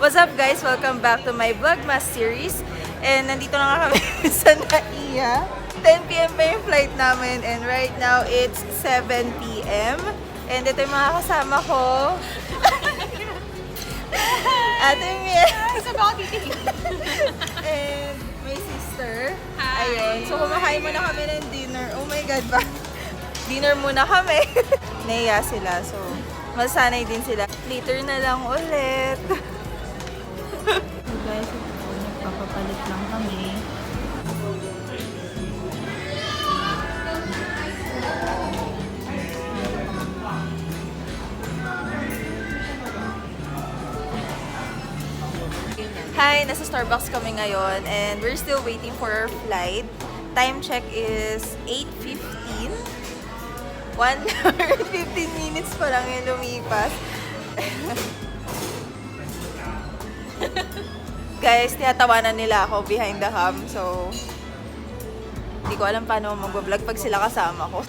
What's up guys? Welcome back to my Vlogmas series. And nandito na nga kami sa NAIA. 10 p.m. pa yung flight namin and right now it's 7 p.m. And ito yung mga kasama ko. Ate Miel. And my sister. Hi. Ayun. So kumakain muna kami ng dinner. Oh my God ba? Dinner muna kami. Naiya sila. So masanay din sila. Later na lang ulit. So guys, nagpapapalit lang kami. Hi! Nasa Starbucks kami ngayon and we're still waiting for our flight. Time check is 8:15. 1 hour 15 minutes pa lang yung lumipas. Guys, tinatawanan nila ako behind the cam. So, hindi ko alam paano mag-vlog pag sila kasama ko.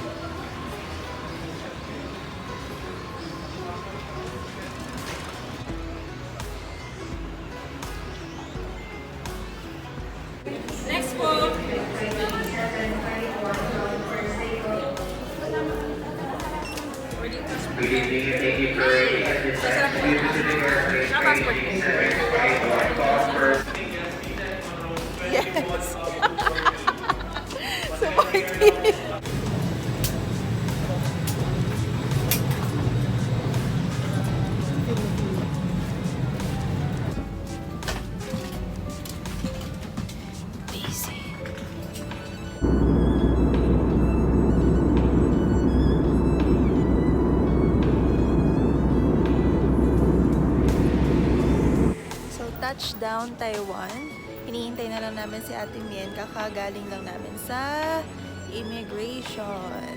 Next po. Good evening and thank you for visiting our great training center for Yes! Supportive! Touchdown, Taiwan. Hinihintay na lang namin si Ate Mien. Kakagaling lang namin sa immigration.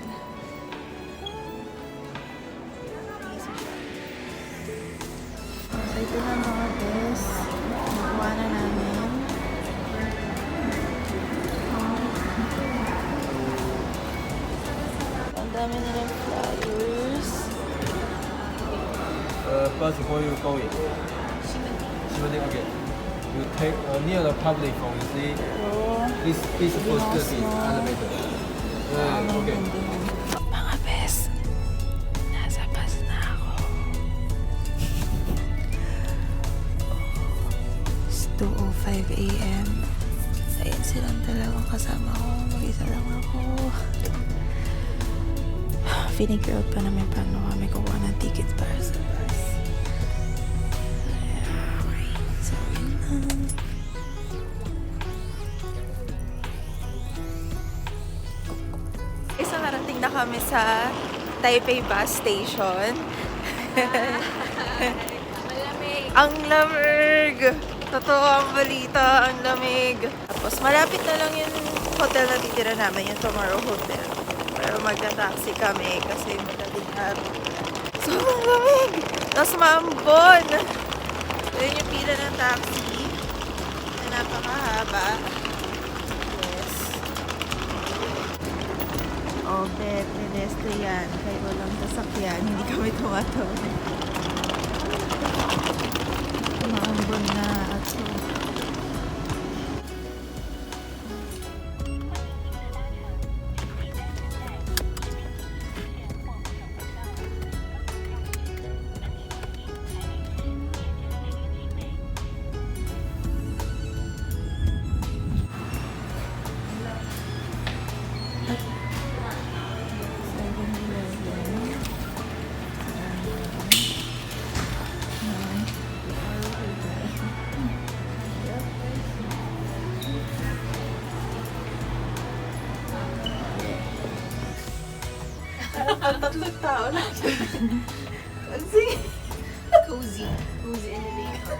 So, ito na mga bes. Nakuha na namin. Ang dami na ng flyers. Bus before you go in. Okay. You take near the public phone, you see this supposed to be elevator. Okay. Mga bes, nasa bus na ako. It's 2:05 a.m. Ayun silang dalawang kasama ko. Mag-isa lang ako. Figure out pa namin paano kami kukuha ng tickets para sa bus. So, yun lang. Isa narating na kami sa Taipei bus station. Malamig. Ang lamig! Totoo ang balita, ang lamig. Tapos malapit na lang yung hotel na titira namin, yung Tomorrow Hotel. Pero magta-taxi kami kasi madaling araw. Sobrang lamig! Tapos maambon! Yun yung pila ng taxi na napakahaba. Yes. Oh, bet, pedestrian. Kaya walang sasakyan. Hindi kami tumatawid. Maambon na ako. Tatlong tao lang siya. Sige. Cozy. Cozy elevator.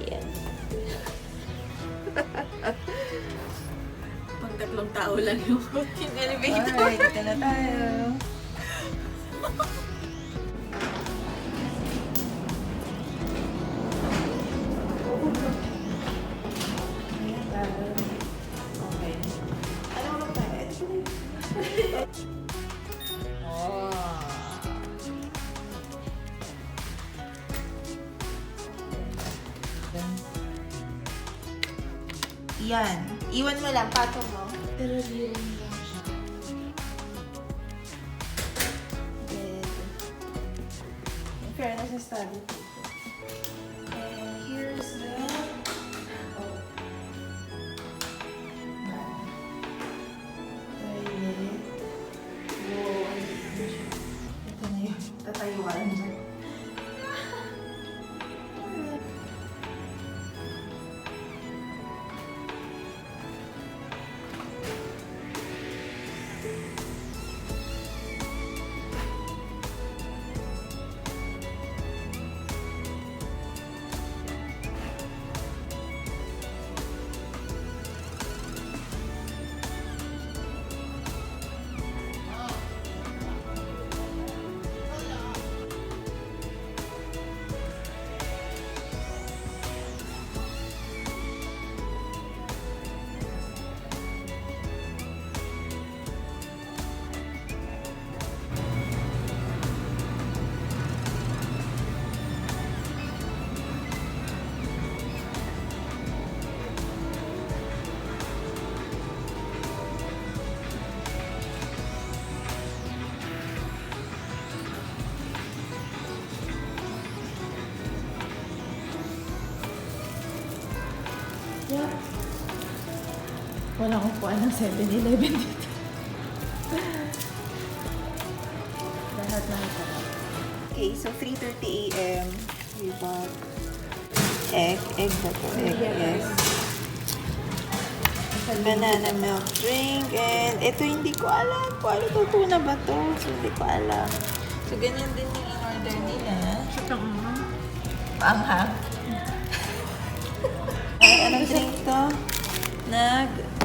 Yes. Pang tatlong tao lang yung elevator. Alright, dito na tayo. Okay. Ano ba tayo? Yan. Iwan mo lang, patong mo. Pero di rin lang siya. Bed. In fairness, sa study table. And here's the... Oh. Toilet. Wow, ang liit na siya. Ito na yun. Tatayuan dyan. Yeah. Wala akong kuha ng 7-Eleven dito. Lahat na ito. Okay, so 3:30 a.m. we bought egg. Egg ba to? Egg, yes. Banana milk drink. And ito hindi ko alam kung ano to. Tuna ba to? So hindi ko alam. So ganyan din yung in-order nila. Paanghang. Ay, anong drink to?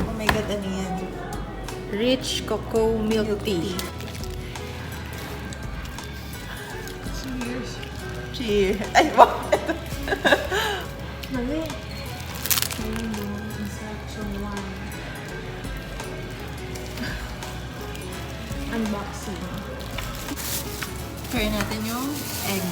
Oh my God, ano yan? Rich cocoa milk tea. Cheers. Cheers. Ay, wow. Mali. Ayun mo, instruction 1. Unboxing. Try natin yung egg.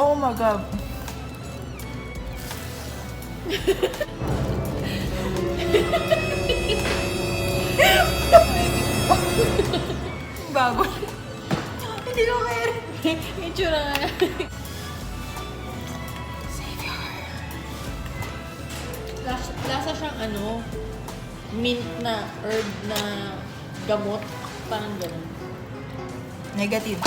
Oh my God. Bago. Hindi ko kaya rin. Itsura nga. Lasa siyang ano, mint na herb na gamot. Parang ganun. Negative.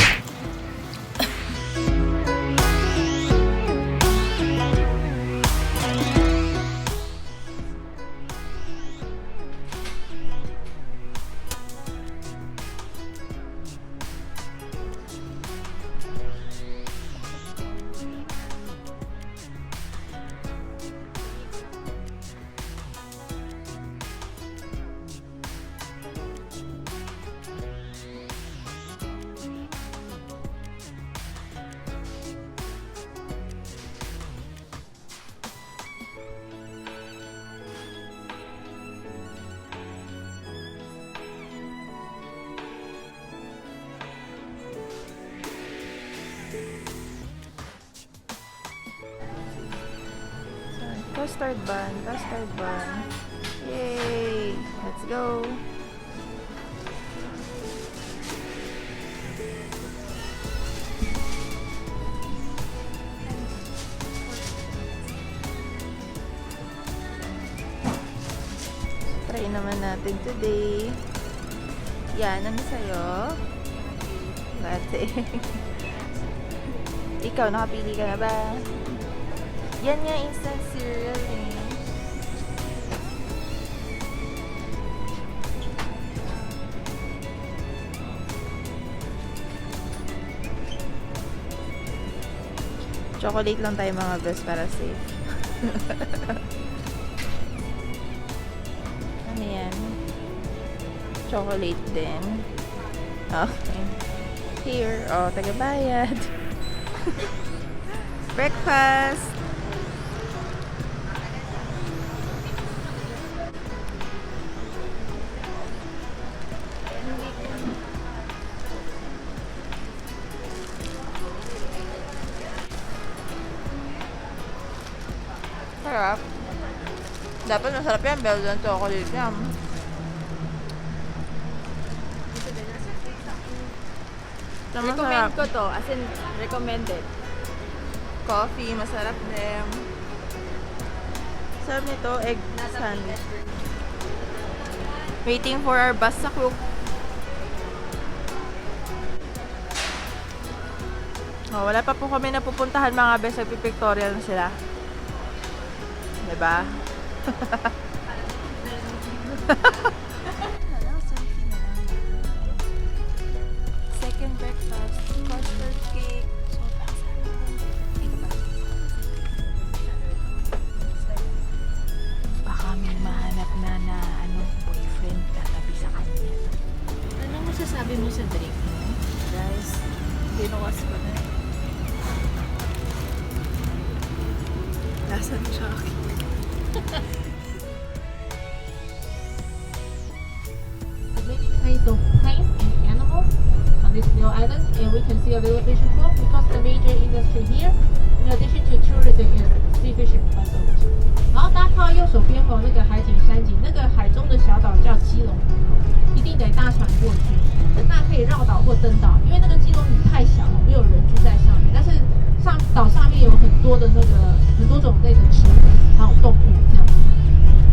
Custard bun, custard bun. Yay! Let's go! Try naman natin today. Yan, ano sa'yo? Latte. Ikaw, nakapili ka na ba? Yan nga, instant cereal eh. Chocolate lang tayo mga best para safe. Ano yan? Chocolate din. Okay. Here. Oh, tagabayad. Breakfast! Sarap. Dapat masarap yan. Belgian chocolate yan. Recommend ko to. As in, recommended. Coffee, masarap din. Sarap nito, egg sandwich. Waiting for our bus sa Cook. Oh, wala pa po kami napupuntahan mga bes. Nagpipictorial na sila. Diba? Second breakfast, custard cake. Sobrang sarap. Ito ba? Baka may mahanap na boyfriend tatabi sa kanya. Anong masasabi mo sa drink mo? Guys, binukas ko na. Lasa ng chocolate. The many kinds of plants and animals on this little island, and we can see a little fishing pool because the major industry here, in addition to tourism, is sea fishing vessels. 然后大家看到右手边那个海景山景，那个海中的小岛叫基隆屿，一定得搭船过去。那可以绕岛或登岛，因为那个基隆屿太小了，没有人住在上面，但是岛上面有很多的很多种类的植物，还有动物这样子。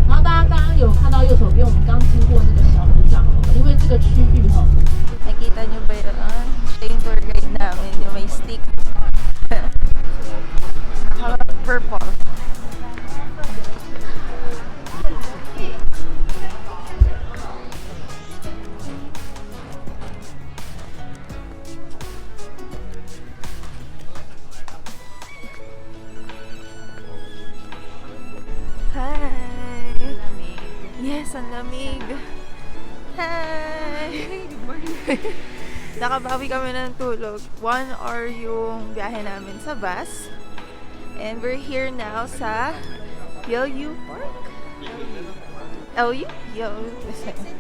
然后大家刚刚有看到右手边，我们刚经过那个小渔港了，因为这个区域Nakita nyo ba yun? Siya yung tour guide namin, yung may stick. Purple. Hi! Yes, ang lamig. Hi! Good morning. Nakabawi kami ng tulog. 1 hour yung biyahe namin sa bus. And we're here now sa LU Park. LU?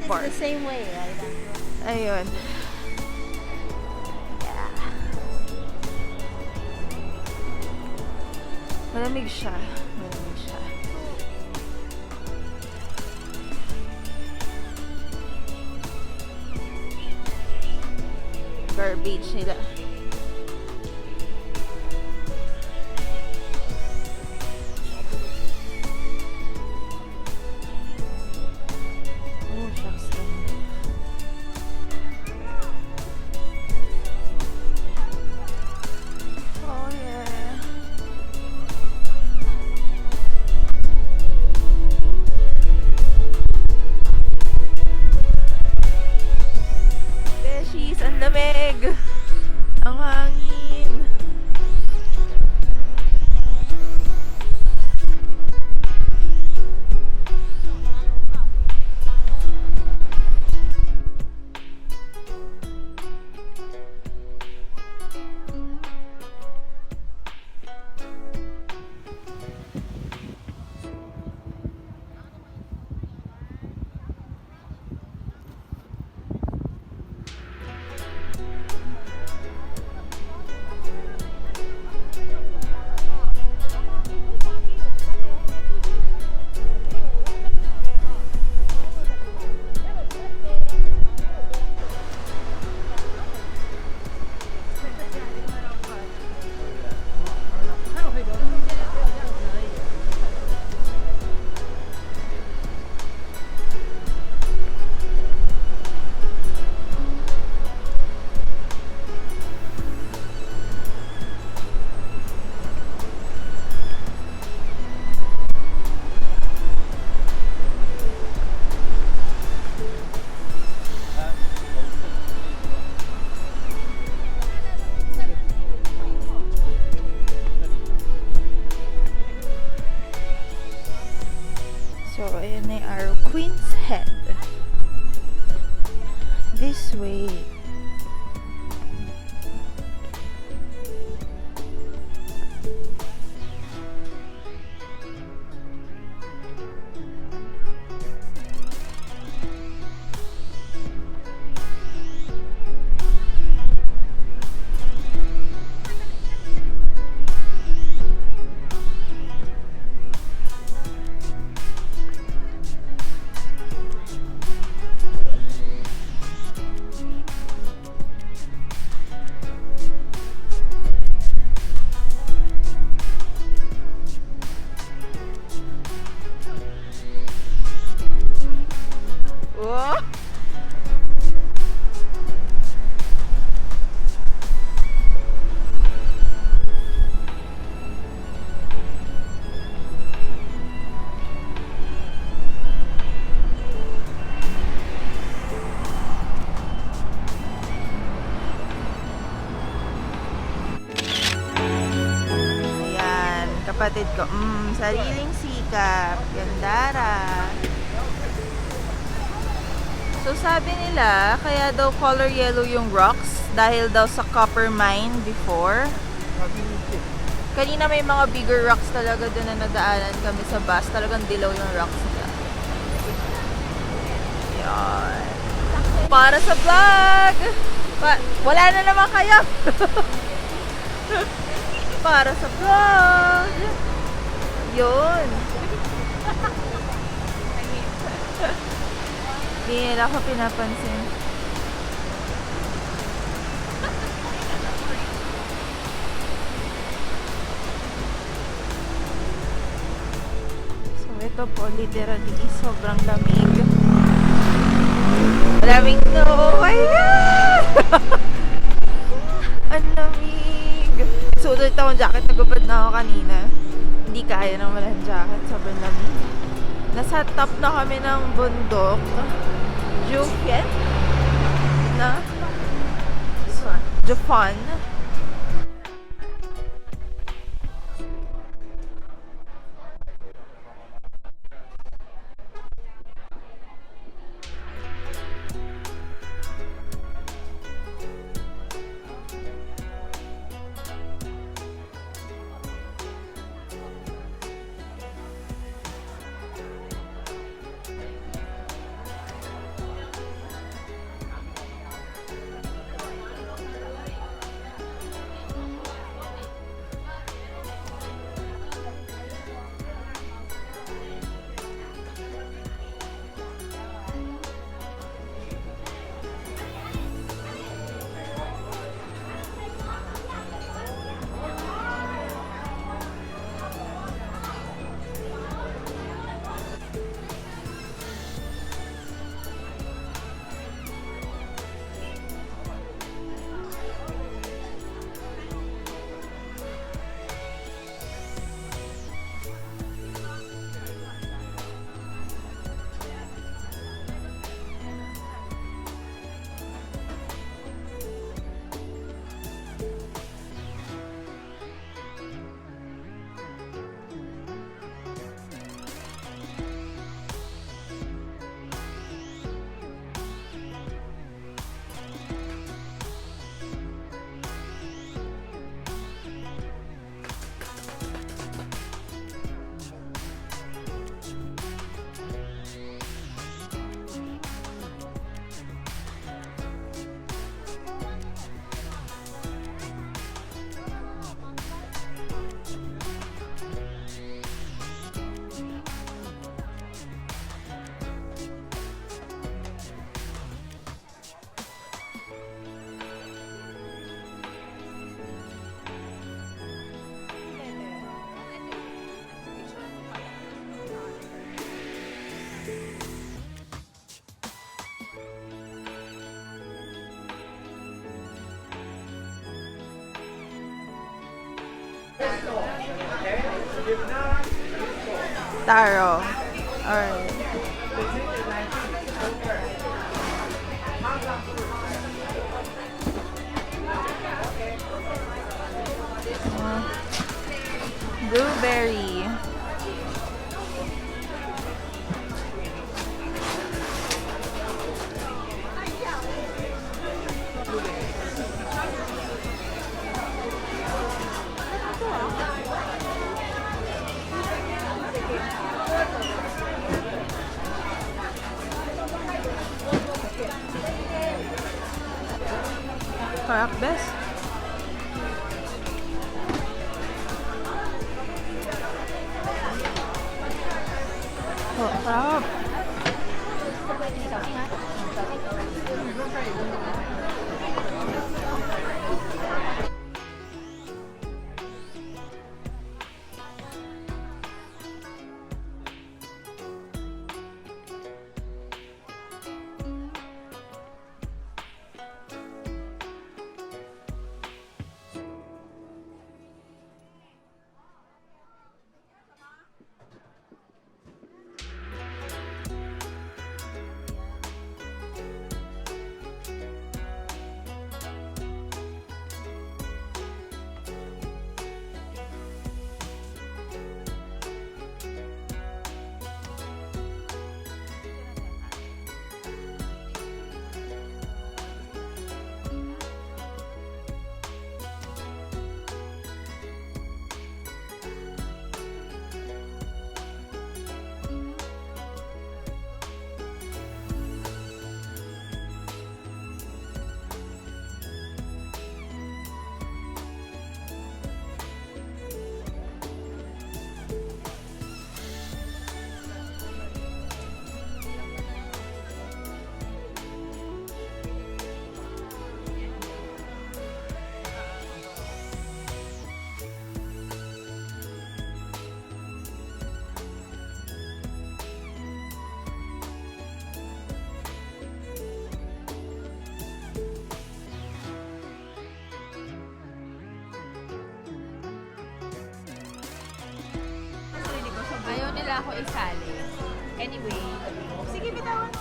Park. It's the same way, right? Ayun. Yeah. Malamig siya. Malamig siya. Garbage nila. Oh, shucks. Oh, yeah. Beshies, ang lamig. Ang hangin. So, ayan na yung arrow. Queen's Head. This way. Kapatid ko, sariling sikap. Gandara. So sabi nila, kaya daw color yellow yung rocks dahil daw sa copper mine before. Kanina may mga bigger rocks talaga doon na nadaanan kami sa bus. Talagang dilaw yung rocks nila. Yan. Para sa vlog! Wala na naman kayo! Para sa vlog! Yun. Hindi nila ako pinapansin. So ito po, literally, sobrang lamig. Maraming oh my God! Ang lamig! Suot akong jacket, nagubad na ako kanina. Hindi kaya ng walang jacket, sobrang lamig. Nasa top na kami ng bundok. Jufian? Na? Japan. Taro. Alright. Blueberry. Sarap, best. Oh, sarap. ako isali. Anyway, Sige, bitawan.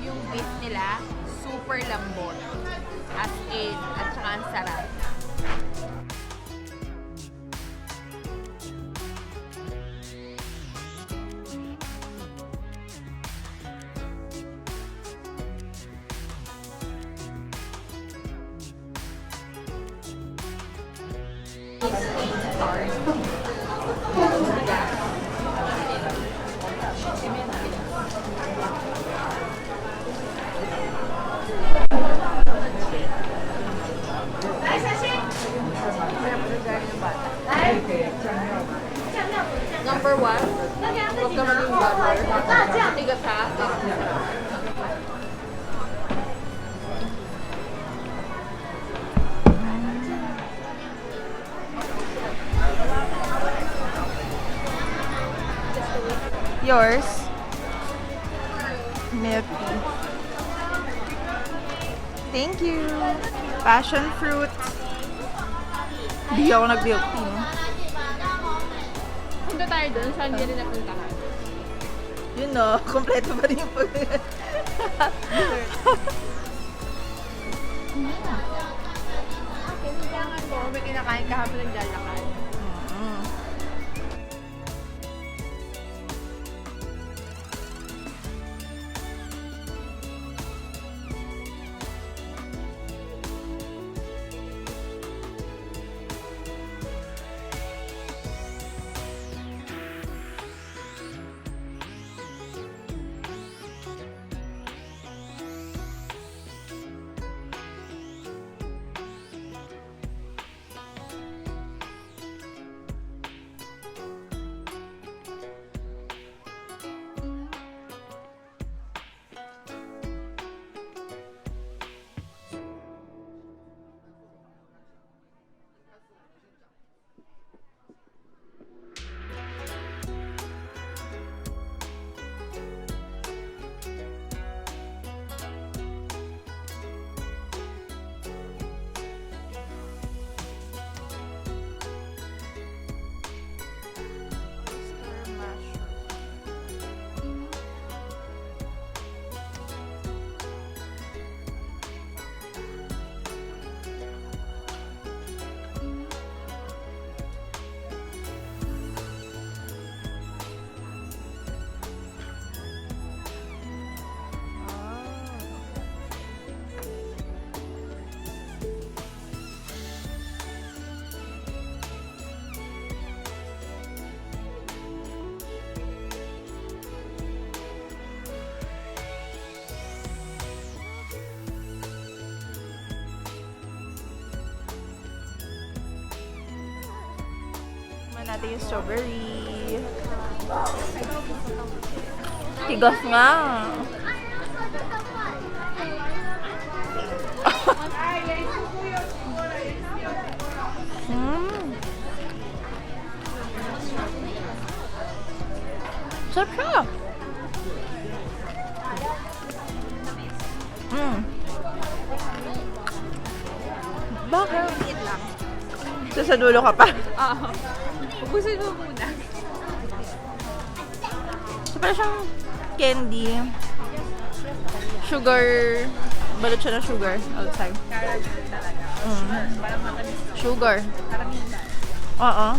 yung beef nila, super lambot. As in, at saka ang sarap. Number 1, huwag ka maging butter. Tiga ka. Yours? Milk tea. Thank you. Passion fruit. Hindi ako nag-milk tea. No? Punta tayo dun, saan hindi rin napuntahan? Yun no, kompleto pa rin yung pag... Kailangan ko, may kinakain ka habang naglalakad. Natin yung strawberry. Tigas nga. Sarap siya. Bakit? Sa dulo ka pa. Oo. Ubusin mo muna. So, parang siyang candy. Sugar. Balot siya ng sugar outside. Caramel talaga. Parang matamis. Sugar. Parang hindi. Oo.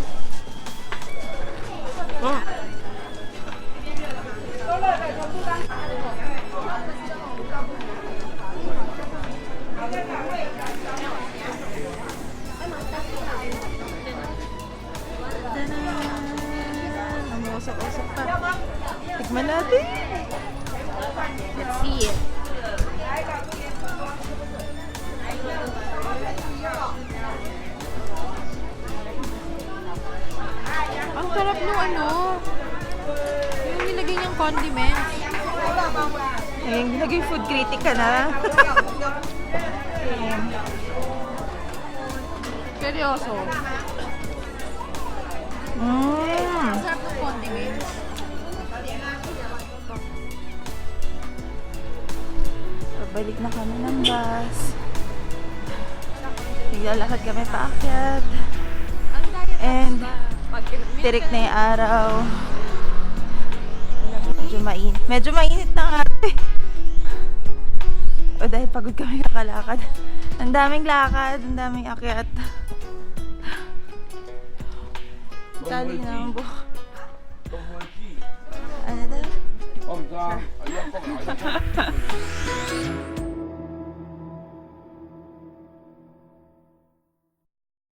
Usap-usap pa. Tikman natin. Let's see it. Ang sarap nung ano. Yung nilagay niyang condiments. Ayun, naging food critic ka na. Seryoso. Sarap ng condiments. Pabalik na kami ng bus. Naglalakad kami paakyat. And tirik na yung araw. Medyo mainit na nga ito eh. O dahil pagod kami kakalakad. Ang daming lakad, ang daming akyat. Tali na ang buhok. Ano daw?